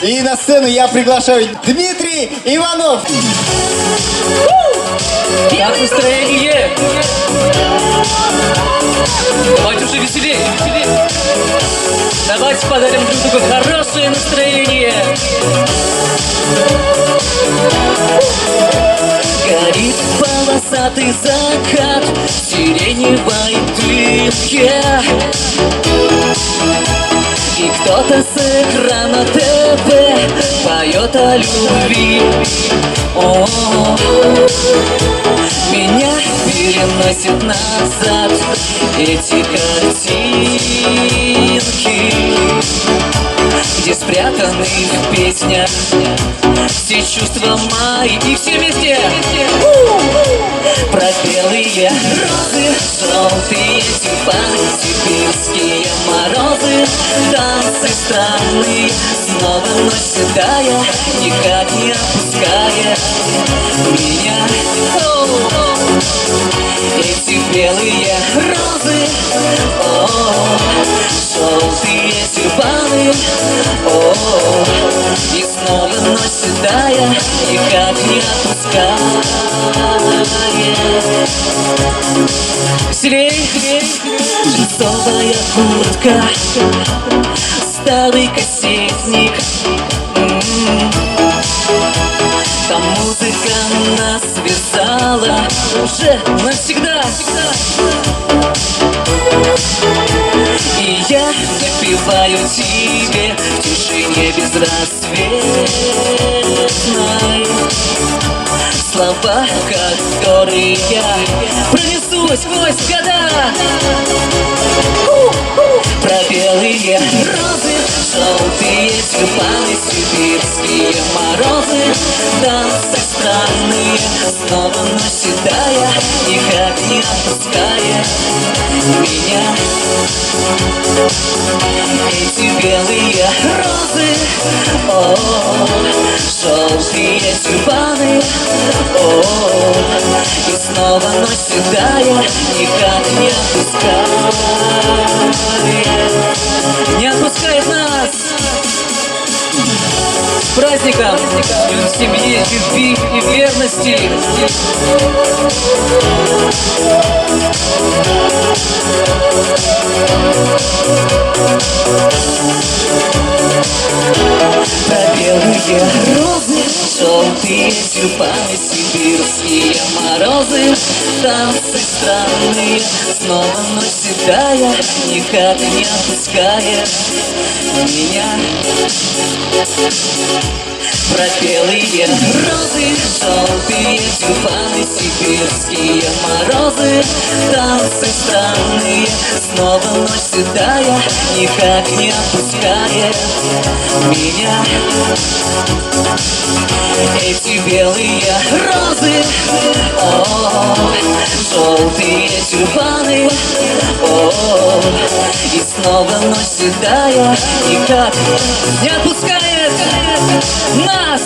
И на сцену я приглашаю Дмитрий Иванов. Как настроение? Давайте уже веселее, веселее. Давайте подарим друг другу хорошее настроение. Горит полосатый закат в сиреневой дымке. И кто-то с экрана ТВ поет о любви. Меня переносит назад эти картинки, где спрятаны в песнях все чувства мои. И все вместе! Про белые розы, желтые тюльпаны, сибирские морозы, танцы странные, снова ночь седая, никак не опуская меня. Эти белые розы, желтые тюльпаны, и снова ночь седая, никак не опуская. Веселей, джинсовая куртка, старый кассетник. Там музыка нас связала уже навсегда. И я напеваю тебе в тишине безрассветной слова, которые я пронесу сквозь года. Про белые розы, желтые тюльпаны, сибирские морозы, танцы странные, снова ночь седая, никак не отпуская меня. Эти белые розы, желтые тюльпаны, и снова ночь седая, никак не отпускает. Не отпускает нас. С праздником! В семье, любви и верности. Про белые розы, желтые тюльпаны, сибирские морозы, танцы странные, снова ночь седая, никак не отпускает меня. Про белые розы, желтые тюльпаны, сибирские морозы, танцы странные, снова ночь седая, никак не отпускает меня. Эти белые розы, желтые тюльпаны, и снова ночь седая, никак не отпускает нас.